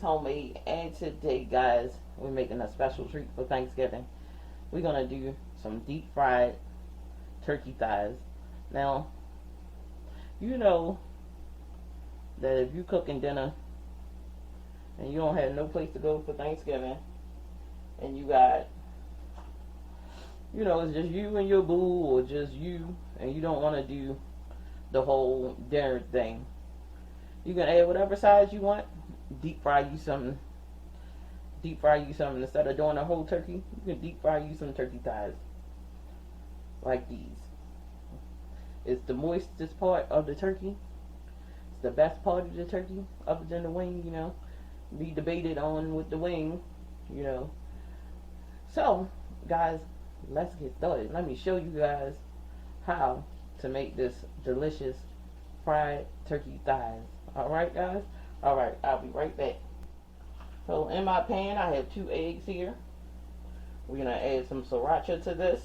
Homemade, and today, guys, we're making a special treat for Thanksgiving. We're gonna do some deep fried turkey thighs. Now, you know that if you cooking dinner and you don't have no place to go for Thanksgiving, and you got, it's just you and your boo, or just you, and you don't want to do the whole dinner thing, you can add whatever size you want. Deep fry you something. Instead of doing a whole turkey, you can deep fry you some turkey thighs like these. It's the moistest part of the turkey. It's the best part of the turkey, other than the wing. Be debated on with the wing. So, guys, let's get started. Let me show you guys how to make this delicious fried turkey thighs. Alright, guys? Alright, I'll be right back. So, in my pan, I have 2 eggs here. We're going to add some sriracha to this.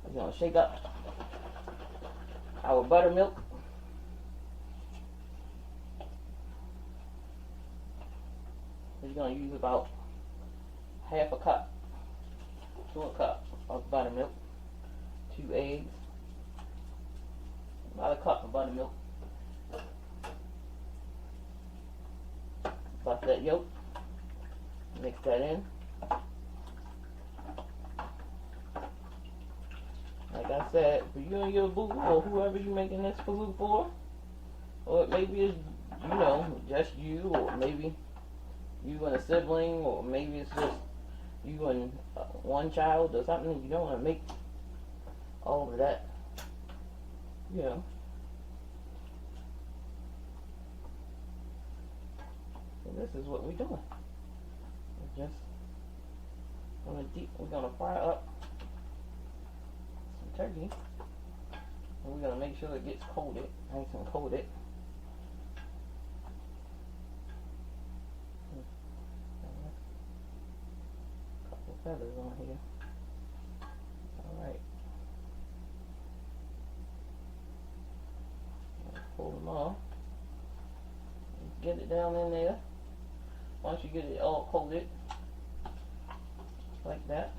We're going to shake up our buttermilk. We're going to use about half a cup to a cup of buttermilk, 2 eggs, about a cup of buttermilk. Bust that yolk, mix that in. Like I said, for you and your boo, or whoever you're making this food for, or maybe it's, just you, or maybe you and a sibling, or maybe it's just you and one child or something. You don't want to make all of that, So this is what we're doing. We're gonna fry up some turkey, and we're gonna make sure it gets coated, nice and coated. Feathers on here. Alright. Pull them off. Get it down in there. Once you get it all coated, like that.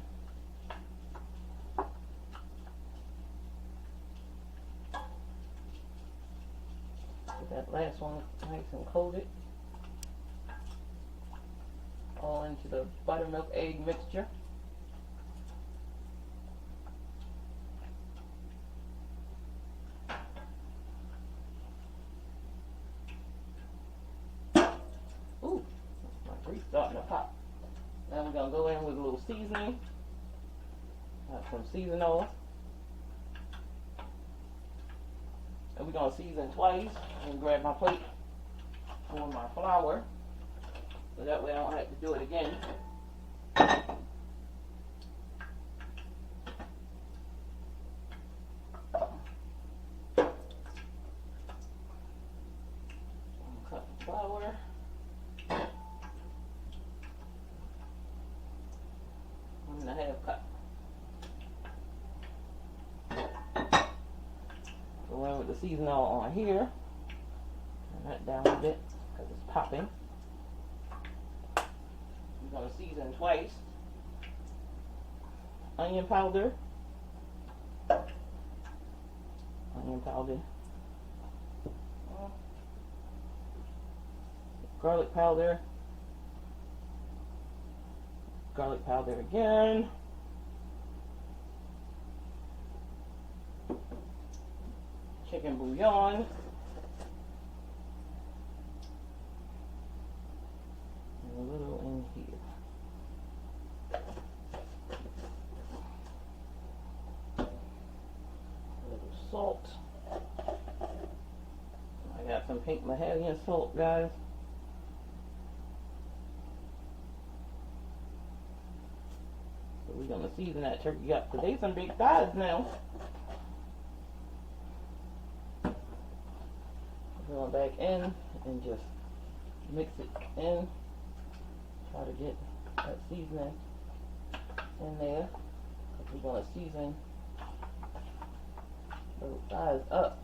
Get that last one nice and coated. All into the buttermilk egg mixture. Ooh, my grease starting to pop. Now we're gonna go in with a little seasoning. Some seasoning. And we're gonna season twice. And grab my plate for my flour. So that way I don't have to do it again. Cut the flour. 1.5 cup. Go in with the seasoning on here. Turn that down a bit because it's popping. We're going to season twice. Onion powder. Garlic powder. Garlic powder again. Chicken bouillon. And a little in here. Salt. I got some pink Mahalian salt, guys. So we're gonna season that turkey up. Cause they some big thighs now. Going back in and just mix it in. Try to get that seasoning in there. Cause we're gonna season those thighs up.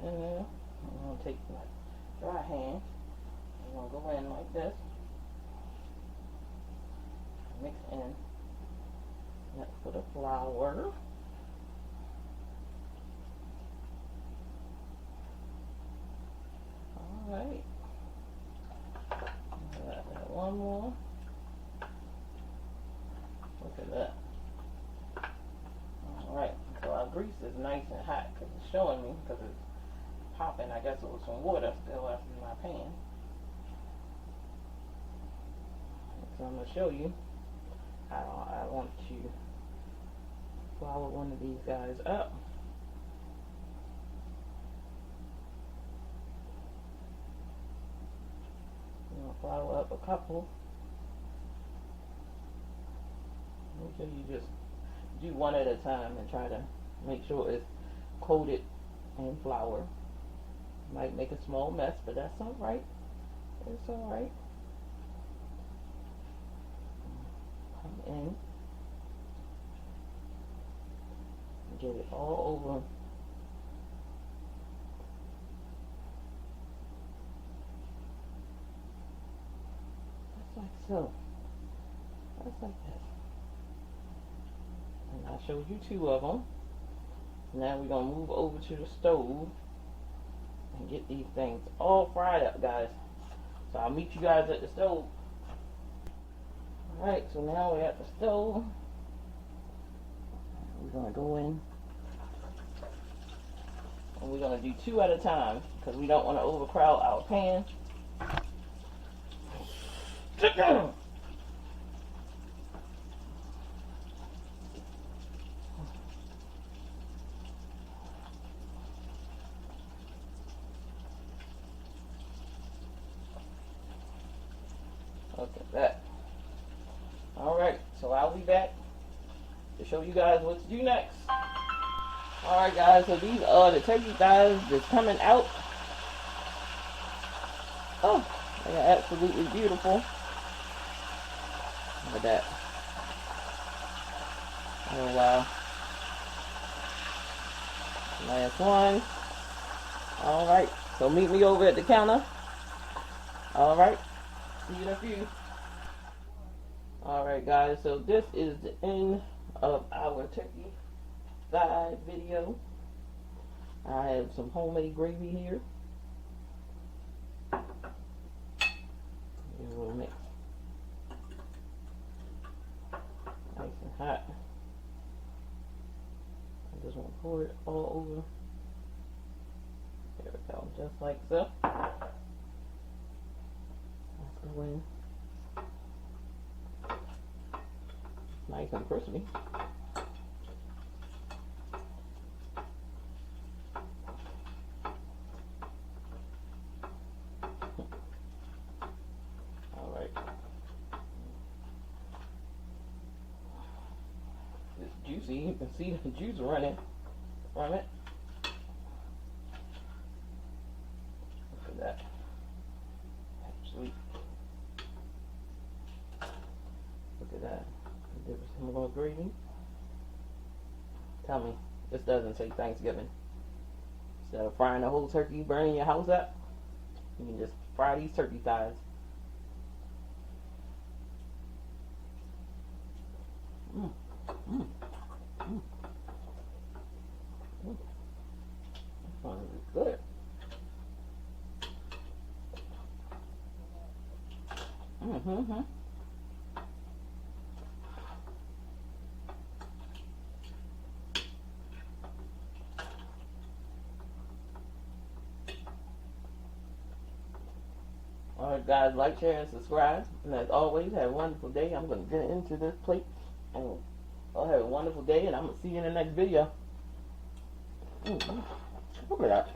And then I'm going to take my dry hand. I'm going to go in like this. Mix in. Next for the flour. Alright. Got that one more. Look at that. Alright. So our grease is nice and hot because it's showing me, because it's popping. I guess it was some water still left in my pan. So I'm going to show you how I want to flour one of these guys up. I'm going to flour up a couple. Make sure you just do one at a time and try to make sure it's coated in flour. Might make a small mess, but that's alright. It's alright. Come in. Get it all over. Just like so. Just like this. And I showed you two of them. Now we're going to move over to the stove and get these things all fried up, guys. So I'll meet you guys at the stove. Alright, so now we're at the stove. We're going to go in. And we're going to do two at a time because we don't want to overcrowd our pan. Look at that. Alright, so I'll be back to show you guys what to do next. Alright guys, so these are the turkey thighs that's coming out. Oh, they are absolutely beautiful. Look at that. Oh wow. Last one. Alright, so meet me over at the counter. Alright, see you in a few. Alright guys, so this is the end of our turkey thigh video. I have some homemade gravy here. And we'll mix. Nice and hot. I just want to pour it all over. There we go, just like so. Let's go in. Nice and crispy. Alright. It's juicy. You can see the juice running from it. Look at that. Sweet. Look at that. Give it some more gravy. Tell me, this doesn't say Thanksgiving. Instead of frying the whole turkey, burning your house up, you can just fry these turkey thighs. Mmm. Mmm. Mmm. Mmm. This one is good. Mm-hmm. Alright guys, like, share, and subscribe. And as always, have a wonderful day. I'm going to get into this plate. And I'll have a wonderful day, and I'm going to see you in the next video. Look at that.